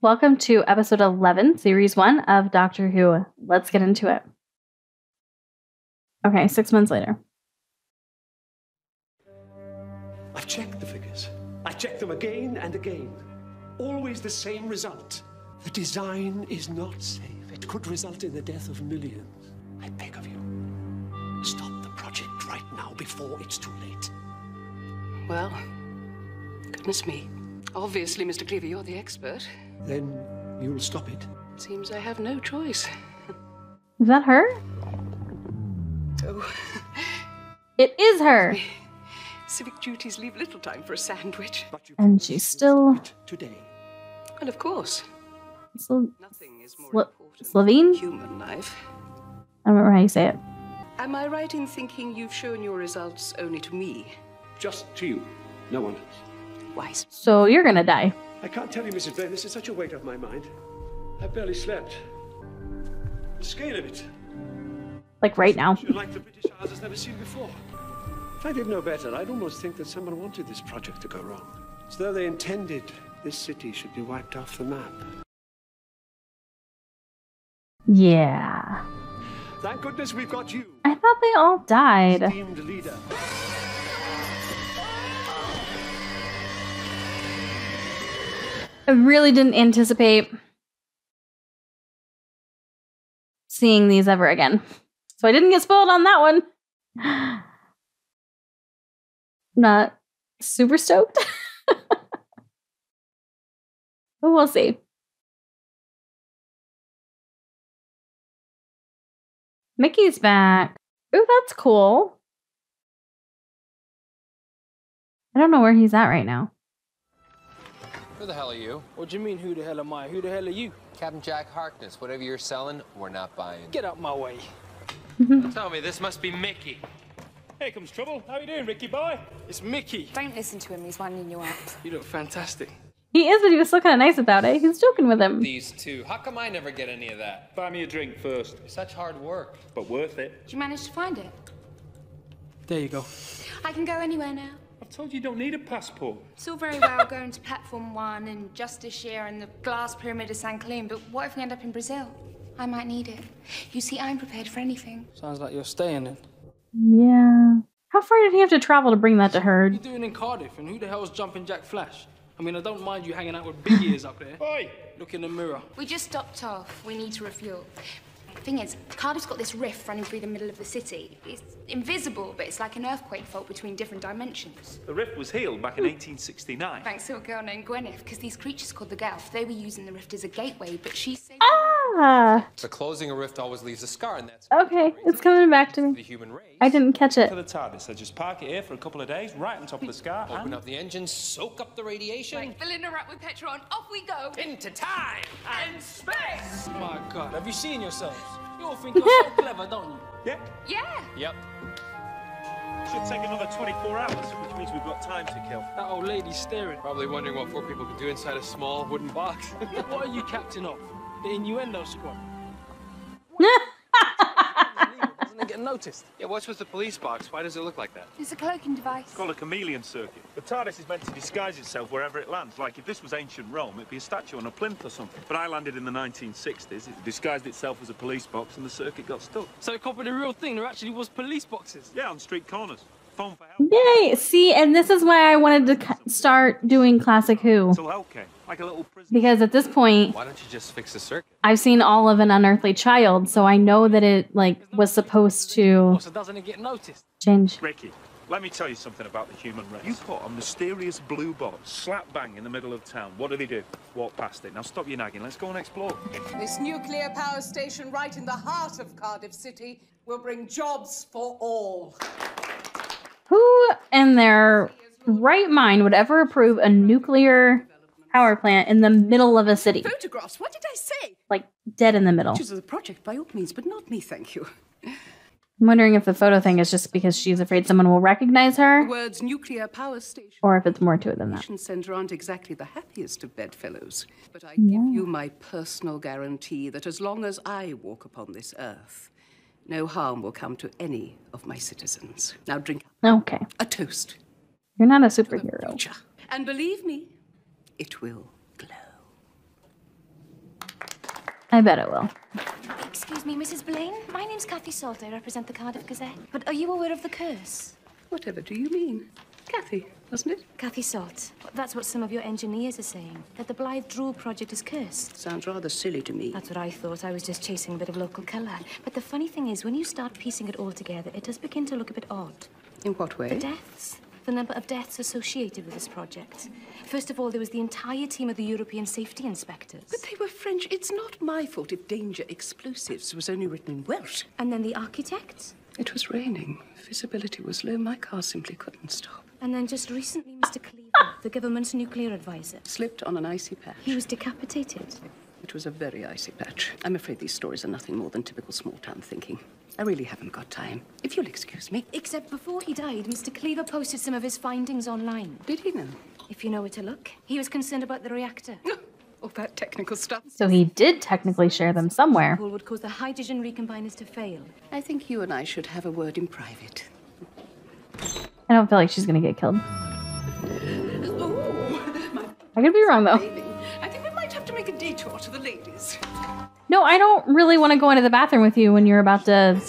Welcome to episode 11, series 1 of Doctor Who. Let's get into it. Okay, 6 months later. I've checked the figures. I've checked them again and again. Always the same result. The design is not safe. It could result in the death of millions. I beg of you, stop the project right now before it's too late. Well, goodness me. Obviously, Mr. Cleaver, you're the expert. Then you'll stop it. Seems I have no choice. Is that her? Oh. It is her. Civic duties leave little time for a sandwich. And she's still... Today. Well, of course. Nothing is more Slovene? Human life. I don't remember how you say it. Am I right in thinking you've shown your results only to me? Just to you. No one else. Wise. So you're gonna die. I can't tell you, Mrs. Blaine. This is such a weight off my mind. I barely slept. The scale of it. Like right now. Like the British Isles has never seen before. If I did know better, I'd almost think that someone wanted this project to go wrong. As though they intended this city should be wiped off the map. Yeah. Thank goodness we've got you. I thought they all died. Esteemed leader. I really didn't anticipate seeing these ever again. So I didn't get spoiled on that one. Not super stoked. But we'll see. Mickey's back. Ooh, that's cool. I don't know where he's at right now. Who the hell are you? What do you mean, who the hell am I? Who the hell are you? Captain Jack Harkness. Whatever you're selling, we're not buying. Get out my way. Tell me, this must be Mickey. Here comes trouble. How you doing, Ricky boy? It's Mickey. Don't listen to him, he's winding you up. You look fantastic. He is, but he was still kind of nice about it. He's joking with him. These two. How come I never get any of that? Buy me a drink first. Such hard work. But worth it. Did you manage to find it? There you go. I can go anywhere now. I've told you don't need a passport. It's all very well going to Platform 1 and Justicia and the Glass Pyramid of San Clean, but what if we end up in Brazil? I might need it. You see, I'm prepared for anything. Sounds like you're staying in. Yeah. How far did he have to travel to bring that to her? What are you doing in Cardiff, and who the hell's Jumping Jack Flash? I mean, I don't mind you hanging out with big ears up there. Oi! Look in the mirror. We just stopped off. We need to refuel. The thing is, Cardiff's got this rift running through the middle of the city. It's invisible, but it's like an earthquake fault between different dimensions. The rift was healed back in 1869. Thanks to a girl named Gwyneth, because these creatures called the Gelf, they were using the rift as a gateway, but she saved Ah! So closing a rift always leaves a scar, and that's Okay, it's coming back to the me. human race. I didn't catch it. For the TARDIS, they just park it here for a couple of days, right on top of the scar. Open up the engine, soak up the radiation. Right, fill in her up with petrol, and off we go. Into time and space. My God, have you seen yourselves? You all think you're so clever, don't you? Yeah. Yeah. Yep. Should take another 24 hours, which means we've got time to kill. That old lady's staring. Probably wondering what 4 people could do inside a small wooden box. What are you captain of? The innuendo squad? Doesn't it get noticed? Yeah, what's with the police box? Why does it look like that? It's a cloaking device. It's called a chameleon circuit. The TARDIS is meant to disguise itself wherever it lands. Like, if this was ancient Rome, it'd be a statue on a plinth or something. But I landed in the 1960s. It disguised itself as a police box, and the circuit got stuck. So it copied the real thing. There actually was police boxes. Yeah, on street corners. Phone for help. Yay! See, and this is why I wanted to start doing Classic Who. Until help came. Like a little prison. Because at this point, Why don't you just fix the circuit? I've seen all of An Unearthly Child, so I know that it was supposed to So doesn't it get noticed? change. Ricky, let me tell you something about the human race. You put a mysterious blue box slap bang in the middle of town. What do? Walk past it. Now stop your nagging. Let's go and explore. This nuclear power station right in the heart of Cardiff City will bring jobs for all. Who in their right mind would ever approve a nuclear power plant in the middle of a city? Photographs, what did I say? Like, dead in the middle. Pictures of the project, by all means, but not me, thank you. I'm wondering if the photo thing is just because she's afraid someone will recognize her, The words nuclear power station or if it's more to it than that. Center aren't exactly the happiest of bedfellows. But I give you my personal guarantee that as long as I walk upon this earth, no harm will come to any of my citizens. Now drink Okay. a toast. You're not a to the superhero. future. And believe me, it will glow. I bet it will. Excuse me, Mrs. Blaine. My name's Kathy Salt. I represent the Cardiff Gazette. But are you aware of the curse? Whatever do you mean? Kathy, wasn't it? Kathy Salt. That's what some of your engineers are saying. That the Blythe Drool project is cursed. Sounds rather silly to me. That's what I thought. I was just chasing a bit of local colour. But the funny thing is, when you start piecing it all together, it does begin to look a bit odd. In what way? The deaths. The number of deaths associated with this project. First of all, there was the entire team of the European safety inspectors. But they were French. It's not my fault if danger explosives was only written in Welsh. And then the architects. It was raining. Visibility was low. My car simply couldn't stop. And then just recently, Mr. Cleaver, the government's nuclear advisor. Slipped on an icy patch. He was decapitated. It was a very icy patch. I'm afraid these stories are nothing more than typical small-town thinking. I really haven't got time. If you'll excuse me. Except before he died, Mr. Cleaver posted some of his findings online. Did he know? If you know where to look. He was concerned about the reactor. All that technical stuff. So he did technically share them somewhere. All would cause the hydrogen recombiners to fail. I think you and I should have a word in private. I don't feel like she's gonna get killed. I could be wrong though. I think we might have to make a detour to the ladies. No, I don't really want to go into the bathroom with you when you're about to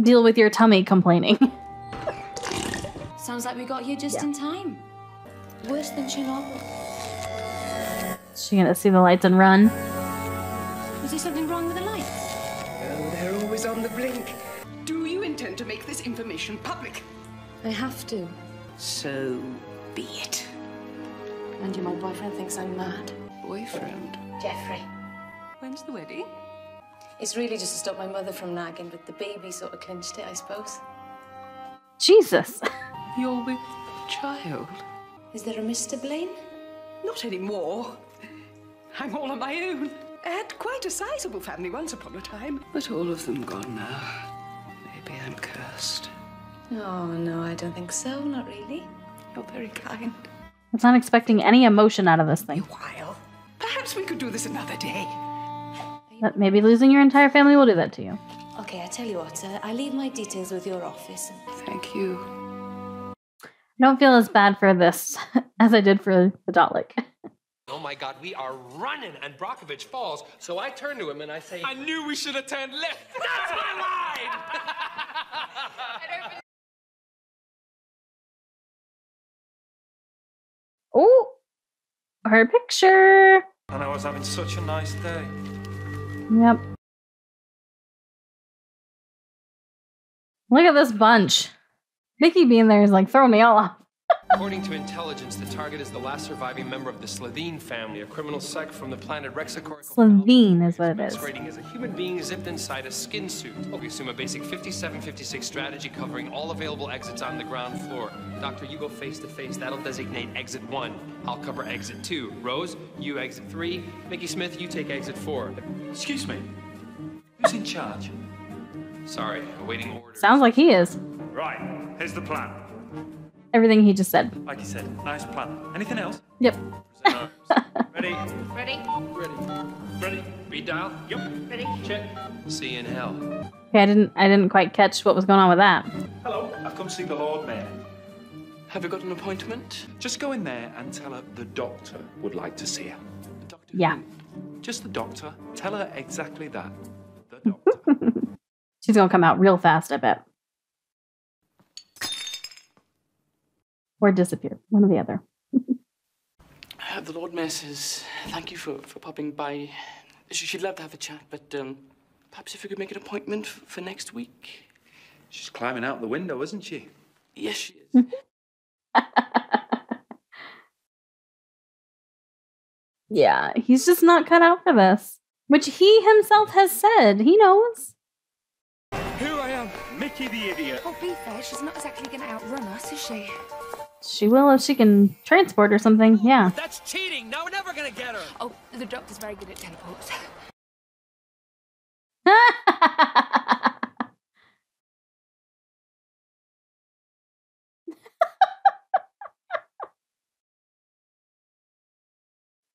deal with your tummy complaining. Sounds like we got here just in time. Worse than Chernobyl. Is she gonna see the lights and run? Was there something wrong with the lights? Oh, they're always on the blink. Do you intend to make this information public? I have to. So be it. And my boyfriend thinks I'm mad. Boyfriend? Jeffrey. When's the wedding? It's really just to stop my mother from nagging, but the baby sort of clinched it, I suppose. Jesus. You're with child? Is there a Mr. Blaine? Not anymore. I'm all on my own. I had quite a sizable family once upon a time, but all of them gone now. Maybe I'm cursed. Oh, no, I don't think so. Not really. You're very kind. I was not expecting any emotion out of this thing. A while. Perhaps we could do this another day. But maybe losing your entire family will do that to you. Okay, I tell you what. I leave my details with your office. Thank you. I don't feel as bad for this as I did for the Dalek. Oh my God, we are running, and Brockovich falls. So I turn to him and I say, I knew we should have turned left. That's my line! Oh, her picture. And I was having such a nice day. Yep. Look at this bunch. Mickey being there is like throwing me all off. According to intelligence, the target is the last surviving member of the Slitheen family, a criminal sect from the planet Rexicor. Slitheen is what it is. Masquerading as a human being zipped inside a skin suit. We assume a basic 57-56 strategy covering all available exits on the ground floor. Doctor, you go face to face. That'll designate exit 1. I'll cover exit 2. Rose, you exit 3. Mickey Smith, you take exit 4. Excuse me. Who's in charge? Sorry, awaiting orders. Sounds like he is. Right, here's the plan. Everything he just said. Like you said, nice plan. Anything else? Yep. Ready? Ready? Ready? Read dial? Yep. Ready? Check. See you in hell. Okay, I didn't quite catch what was going on with that. Hello, I've come to see the Lord Mayor. Have you got an appointment? Just go in there and tell her the doctor would like to see her. The doctor? Yeah. Just the doctor. Tell her exactly that. The doctor. She's gonna come out real fast, I bet. Or disappear. One or the other. The Lord Mayor says thank you for popping by. She'd love to have a chat, but perhaps if we could make an appointment for next week. She's climbing out the window, isn't she? Yes, she is. Yeah, he's just not cut out for this. Which he himself has said. He knows. Here I am, Mickey the idiot. Oh, be fair, she's not exactly going to outrun us, is she? She will if she can transport or something, yeah. That's cheating! Now we're never gonna get her! Oh, the doctor's very good at teleports.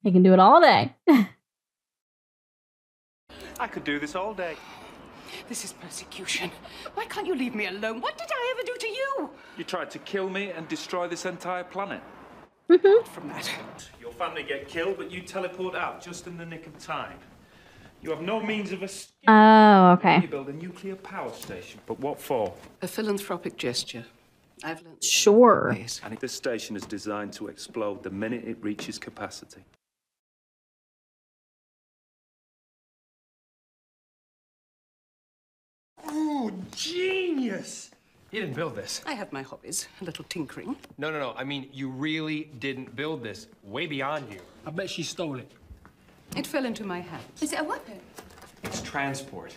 He can do it all day. I could do this all day. This is persecution. Why can't you leave me alone? What did I ever do to you? You tried to kill me and destroy this entire planet. From that. Your family get killed, but you teleport out just in the nick of time. You have no means of escape. Oh, okay. You build a nuclear power station. But what for? A philanthropic gesture. I've learned the Sure. ways. And this station is designed to explode the minute it reaches capacity. Ooh, genius! You didn't build this. I have my hobbies, a little tinkering. No. I mean, you really didn't build this. Way beyond you. I bet she stole it. It fell into my hands. Is it a weapon? It's transport.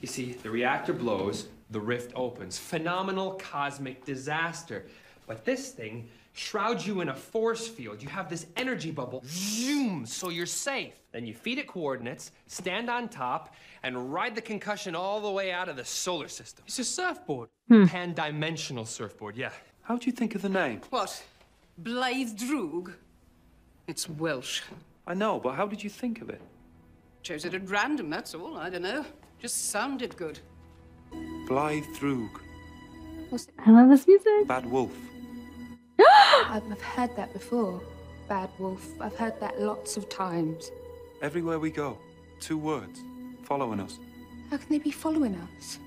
You see, the reactor blows, the rift opens. Phenomenal cosmic disaster. But this thing shrouds you in a force field. You have this energy bubble, zoom, so you're safe. Then you feed it coordinates, stand on top, and ride the concussion all the way out of the solar system. It's a surfboard. Pan-dimensional surfboard, yeah. How'd you think of the name? What? Blythe Droog? It's Welsh. I know, but how did you think of it? Chose it at random, that's all. I don't know. Just sounded good. Blythe Droog. I love this music. Bad Wolf. I've heard that before. Bad wolf. I've heard that lots of times. Everywhere we go, 2 words, following us. How can they be following us?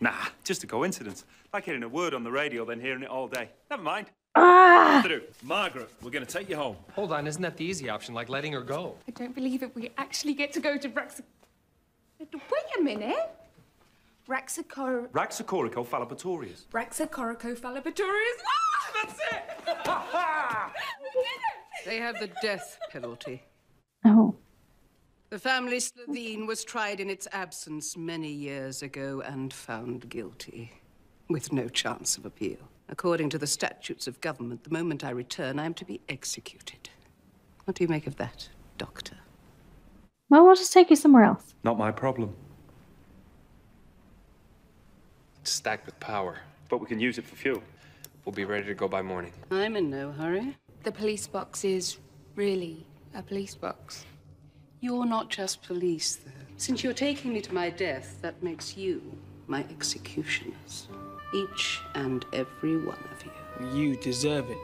Nah, just a coincidence. Like hearing a word on the radio, then hearing it all day. Never mind. Ah! What to do? Margaret, we're gonna take you home. Hold on, isn't that the easy option, like letting her go? I don't believe it. We actually get to go to Wait a minute. Raxacorico Fallapatorius. Raxacorico Fallapatorius. Ah, that's it! They have the death penalty. Oh. The family Slovene was tried in its absence many years ago and found guilty, with no chance of appeal. According to the statutes of government, the moment I return, I am to be executed. What do you make of that, Doctor? Well, we'll just take you somewhere else. Not my problem. It's stacked with power. But we can use it for fuel. We'll be ready to go by morning. I'm in no hurry. The police box is really a police box. You're not just police, though. Since you're taking me to my death, that makes you my executioners. Each and every one of you. You deserve it.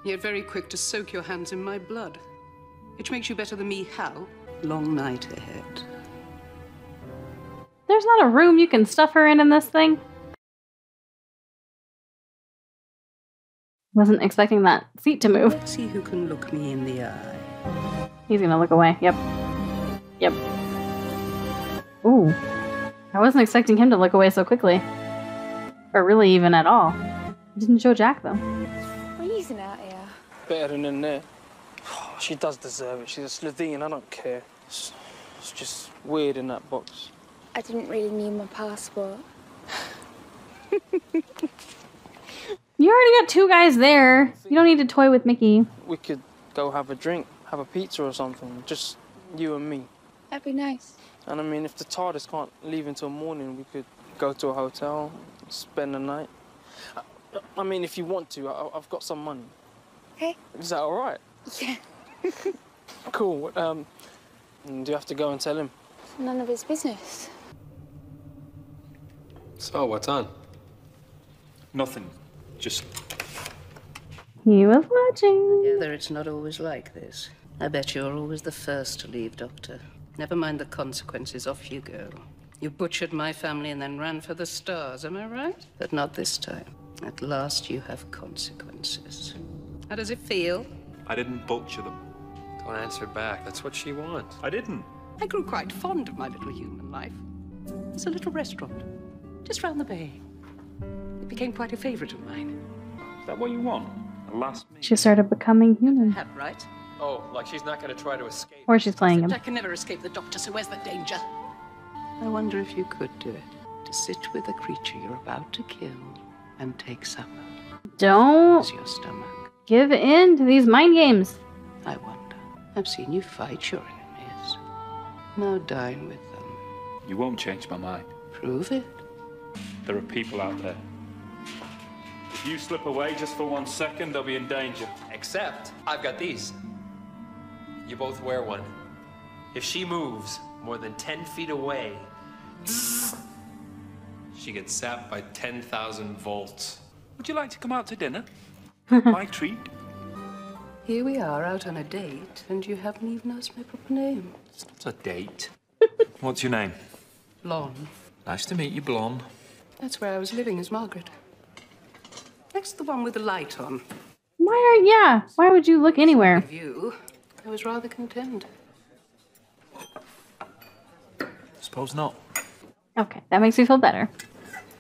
You're very quick to soak your hands in my blood. Which makes you better than me how? Long night ahead. There's not a room you can stuff her in this thing. Wasn't expecting that seat to move. See who can look me in the eye. He's gonna look away. Yep. Yep. Ooh. I wasn't expecting him to look away so quickly. Or really even at all. Didn't show Jack, though. Freezing out here. Better than in there. She does deserve it. She's a Slovene, I don't care. It's just weird in that box. I didn't really need my passport. You already got 2 guys there. You don't need to toy with Mickey. We could go have a drink, have a pizza or something. Just you and me. That'd be nice. And I mean, if the TARDIS can't leave until morning, we could go to a hotel, spend the night. I mean, if you want to, I've got some money. Okay. Is that all right? Yeah. Cool. Do you have to go and tell him? None of his business. So, what's on? Nothing. Just... He was watching. Together, it's not always like this. I bet you're always the first to leave, Doctor. Never mind the consequences, off you go. You butchered my family and then ran for the stars, am I right? But not this time. At last, you have consequences. How does it feel? I didn't butcher them. Don't answer back. That's what she wants. I didn't. I grew quite fond of my little human life. It's a little restaurant, just round the bay. It became quite a favorite of mine. Is that what you want? A last meal? She started becoming human. Have, right? Oh, like she's not going to try to escape. Or she's playing him. I can never escape the Doctor, so where's the danger? I wonder if you could do it. To sit with a creature you're about to kill and take supper. Don't Is your stomach. give in to these mind games. I wonder. I've seen you fight your enemies. Now dine with them. You won't change my mind. Prove it. There are people out there. If you slip away just for 1 second, they'll be in danger. Except, I've got these. You both wear one. If she moves more than 10 feet away, she gets zapped by 10,000 volts. Would you like to come out to dinner? My treat. Here we are out on a date, and you haven't even asked my proper name. It's not a date. What's your name? Blonde. Nice to meet you, Blonde. That's where I was living as Margaret. Next to the one with the light on. Why would you look anywhere? View. I was rather content. Suppose not. Okay, that makes me feel better.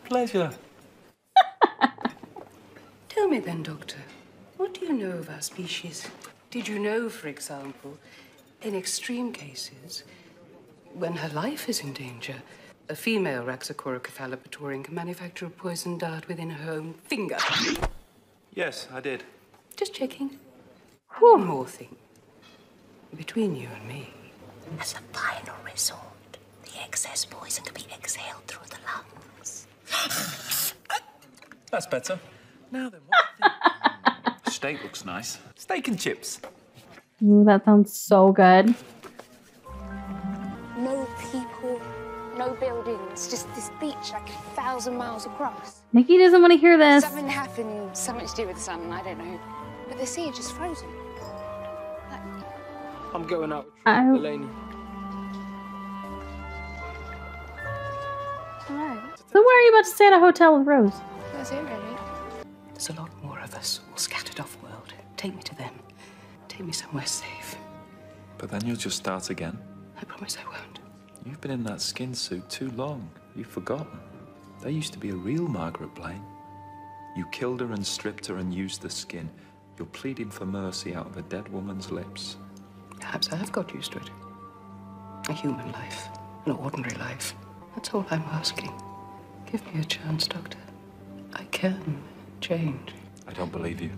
Pleasure. Tell me then, Doctor, what do you know of our species? Did you know, for example, in extreme cases, when her life is in danger, a female Raxacoricophalopatorian can manufacture a poison dart within her own finger? Yes, I did. Just checking. One more thing. Between you and me. As a final resort, the excess poison can be exhaled through the lungs. That's better. Now then, what do you think? Steak looks nice. Steak and chips. Ooh, that sounds so good. No people, no buildings, just this beach like 1,000 miles across. Mickey doesn't want to hear this. Something happened, something to do with the sun, I don't know. But the sea is just frozen. I'm going out with Delaney. Hello. So why are you about to stay at a hotel with Rose? That's it, really. There's a lot more of us, all scattered off-world. Take me to them. Take me somewhere safe. But then you'll just start again. I promise I won't. You've been in that skin suit too long. You've forgotten. There used to be a real Margaret Blaine. You killed her and stripped her and used the skin. You're pleading for mercy out of a dead woman's lips. Perhaps I have got used to it. A human life, an ordinary life. That's all I'm asking. Give me a chance, Doctor. I can change. I don't believe you.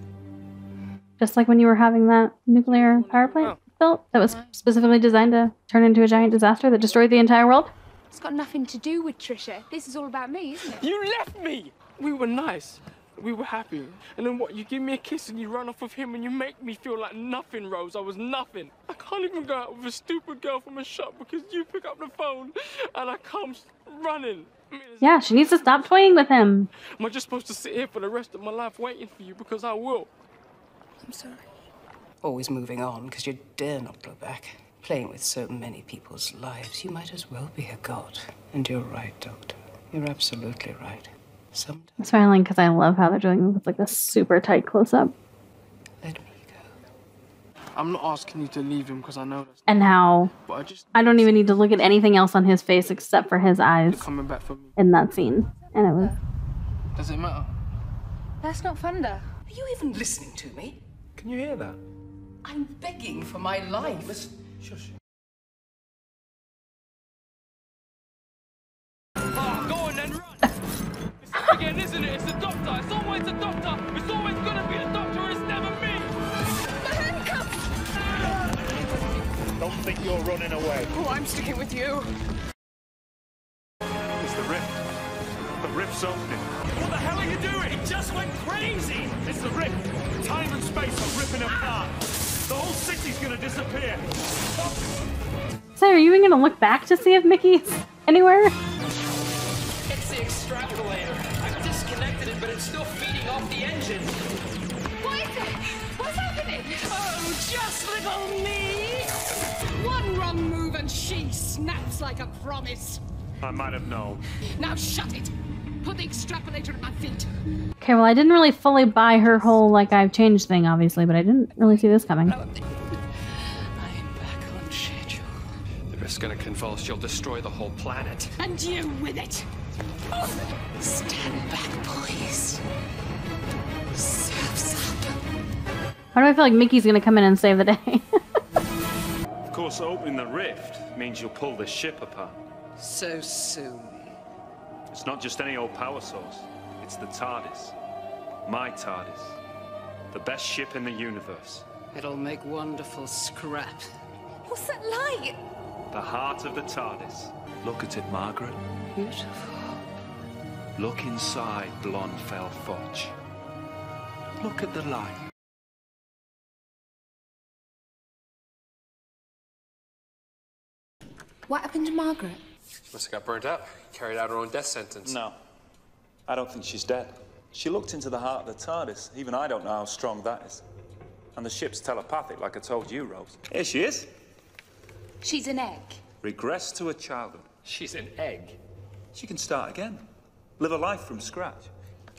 Just like when you were having that nuclear power plant built that was specifically designed to turn into a giant disaster that destroyed the entire world. It's got nothing to do with Trisha. This is all about me, isn't it? You left me! We were nice. We were happy. And then what? You give me a kiss and you run off with him and you make me feel like nothing, Rose. I was nothing. I can't even go out with a stupid girl from a shop because you pick up the phone and I come running. Yeah, she needs to stop toying with him. Am I just supposed to sit here for the rest of my life waiting for you? Because I will. I'm sorry. Always moving on, because you dare not go back. Playing with so many people's lives, you might as well be a god. And you're right, Doctor. You're absolutely right. Sometimes. I'm smiling because I love how they're doing with like this super tight close-up. Let me go. I'm not asking you to leave him because I know that's... And how But I don't even need to look at anything else on his face except for his eyes coming back for me. in that scene. And it was... Does it matter? That's not thunder. Are you even listening to me? Can you hear that? I'm begging for my life. Listen. Shush. Oh, go on then, run! It's again, isn't it? It's the doctor. It's always the doctor. It's always gonna be the doctor, and it's never me. Don't think you're running away. Oh, I'm sticking with you. It's the rift. The rift's opening. What the hell are you doing? It just went crazy. It's the rift. Time and space are ripping apart. The whole city's gonna disappear. So are you even going to look back to see if Mickey's anywhere? It's the extrapolator. I've disconnected it, but it's still feeding off the engine. What is it? What's happening? Oh, just little me. One wrong move and she snaps like a promise. I might have known. Now shut it. Put the extrapolator at my feet. Okay, well, I didn't really fully buy her whole, like, I've changed thing, obviously, but I didn't really see this coming. I'm back on schedule. The rift's gonna convulse. You'll destroy the whole planet. And you with it. Stand back, boys. Surf's up. Why do I feel like Mickey's going to come in and save the day? Of course, opening the rift means you'll pull the ship apart. So soon. It's not just any old power source. It's the TARDIS. My TARDIS. The best ship in the universe. It'll make wonderful scrap. What's that light? The heart of the TARDIS. Look at it, Margaret. Beautiful. Look inside, blonde fell fudge. Look at the light. What happened to Margaret? Must have got burnt out. Carried out her own death sentence. No. I don't think she's dead. She looked into the heart of the TARDIS. Even I don't know how strong that is. And the ship's telepathic, like I told you, Rose. Here she is. She's an egg. Regress to her childhood. She's an egg. She can start again. Live a life from scratch.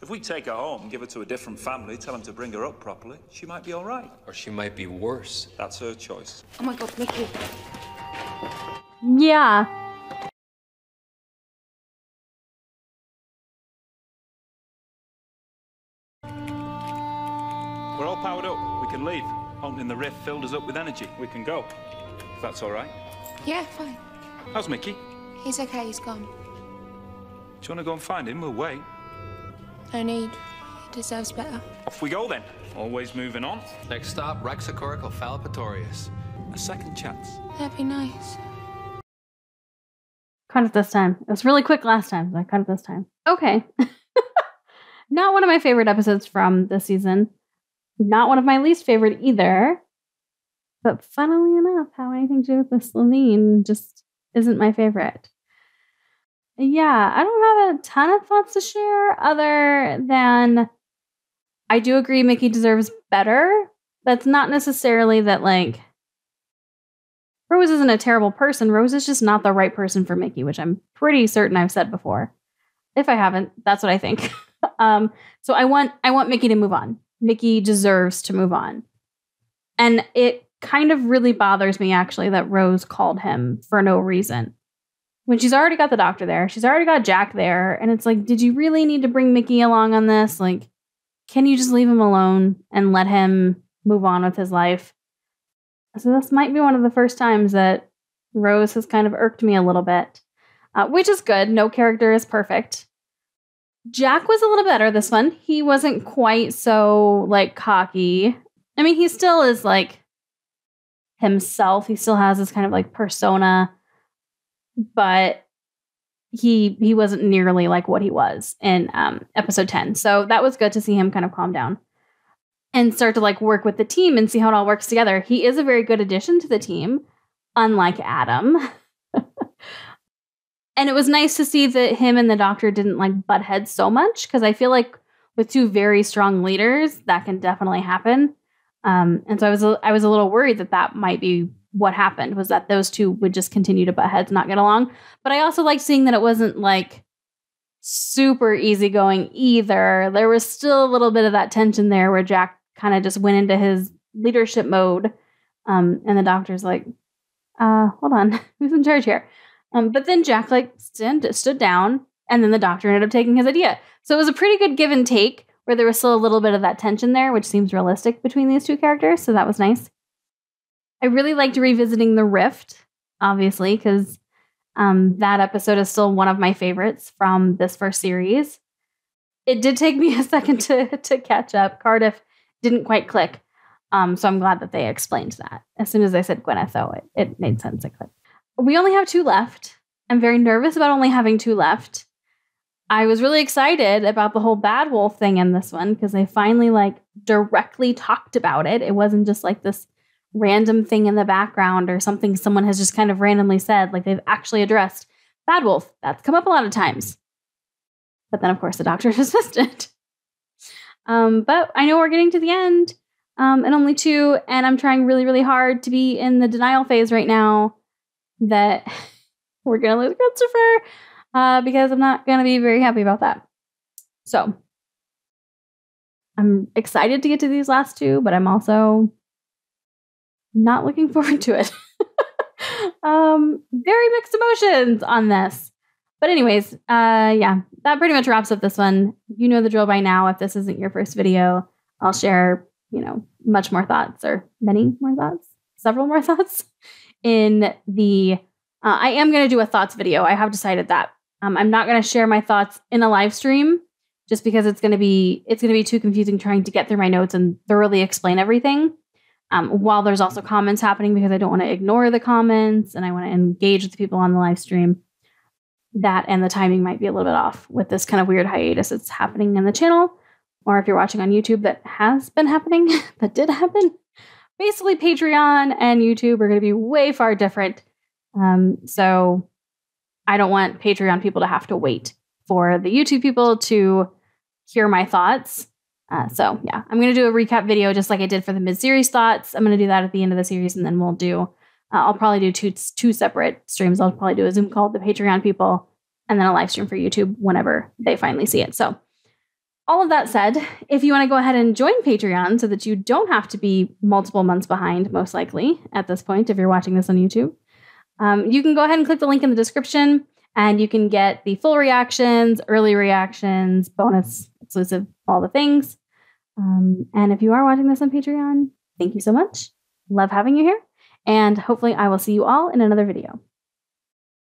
If we take her home, give her to a different family, tell them to bring her up properly, she might be all right. Or she might be worse. That's her choice. Oh my God, Mickey. Yeah. We're all powered up. We can leave. Opening the rift filled us up with energy. We can go. If that's all right. Yeah, fine. How's Mickey? He's okay, he's gone. Do you want to go and find him? We'll wait. No need. He deserves better. Off we go then. Always moving on. Next stop, Rexacorical A second chance. That'd be nice. Cut it this time. It was really quick last time, but I cut it this time. Okay. Not one of my favorite episodes from this season. Not one of my least favorite either. But funnily enough, how anything to do with this Levine just isn't my favorite. Yeah, I don't have a ton of thoughts to share other than I do agree Mickey deserves better. That's not necessarily that, like, Rose isn't a terrible person. Rose is just not the right person for Mickey, which I'm pretty certain I've said before. If I haven't, that's what I think. So I want Mickey to move on. Mickey deserves to move on. And it kind of really bothers me, actually, that Rose called him for no reason. When she's already got the doctor there, she's already got Jack there, and it's like, did you really need to bring Mickey along on this? Like, can you just leave him alone and let him move on with his life? So this might be one of the first times that Rose has kind of irked me a little bit, which is good. No character is perfect. Jack was a little better this one. He wasn't quite so, like, cocky. I mean, he still is, like, himself. He still has this kind of, like, persona, but he wasn't nearly like what he was in episode 10. So that was good to see him kind of calm down and start to, like, work with the team and see how it all works together. He is a very good addition to the team, unlike Adam. And it was nice to see that him and the doctor didn't, like, butt heads so much, because I feel like with two very strong leaders, that can definitely happen. And so I was a little worried that might be what happened, was that those two would just continue to butt heads, not get along. But I also liked seeing that it wasn't, like, super easygoing either. There was still a little bit of that tension there where Jack kind of just went into his leadership mode. And the doctor's like, hold on, who's in charge here? But then Jack, like, stood down, and then the doctor ended up taking his idea. So it was a pretty good give and take, where there was still a little bit of that tension there, which seems realistic between these two characters. So that was nice. I really liked revisiting the Rift, obviously, because that episode is still one of my favorites from this first series. It did take me a second to catch up. Cardiff didn't quite click. So I'm glad that they explained that. As soon as I said Gwyneth, though, it made sense. It clicked. We only have 2 left. I'm very nervous about only having 2 left. I was really excited about the whole Bad Wolf thing in this one, because they finally, like, directly talked about it. It wasn't just like this random thing in the background or something someone has just kind of randomly said. Like, they've actually addressed Bad Wolf. That's come up a lot of times. But then, of course, the doctor dismissed it. But I know we're getting to the end, and only 2, and I'm trying really, really hard to be in the denial phase right now that we're going to lose Christopher, because I'm not going to be very happy about that. So I'm excited to get to these last 2, but I'm also not looking forward to it. Very mixed emotions on this. But anyways, yeah, that pretty much wraps up this one. You know the drill by now. If this isn't your first video, I'll share, much more thoughts, or many more thoughts, several more thoughts in the, I am going to do a thoughts video. I have decided that. I'm not going to share my thoughts in a live stream, just because it's going to be too confusing trying to get through my notes and thoroughly explain everything. While there's also comments happening, because I don't want to ignore the comments and I want to engage with the people on the live stream. That and the timing might be a little bit off with this kind of weird hiatus that's happening in the channel. Or if you're watching on YouTube, that has been happening, that did happen. Basically, Patreon and YouTube are going to be way far different. So I don't want Patreon people to have to wait for the YouTube people to hear my thoughts. So yeah, I'm going to do a recap video just like I did for the mid-series thoughts. I'm going to do that at the end of the series, and then we'll do, I'll probably do two separate streams. I'll probably do a Zoom call with the Patreon people and then a live stream for YouTube whenever they finally see it. So all of that said, if you want to go ahead and join Patreon so that you don't have to be multiple months behind, most likely at this point, if you're watching this on YouTube, you can go ahead and click the link in the description and you can get the full reactions, early reactions, bonus, exclusive, all the things. And if you are watching this on Patreon, thank you so much. Love having you here. And hopefully I will see you all in another video.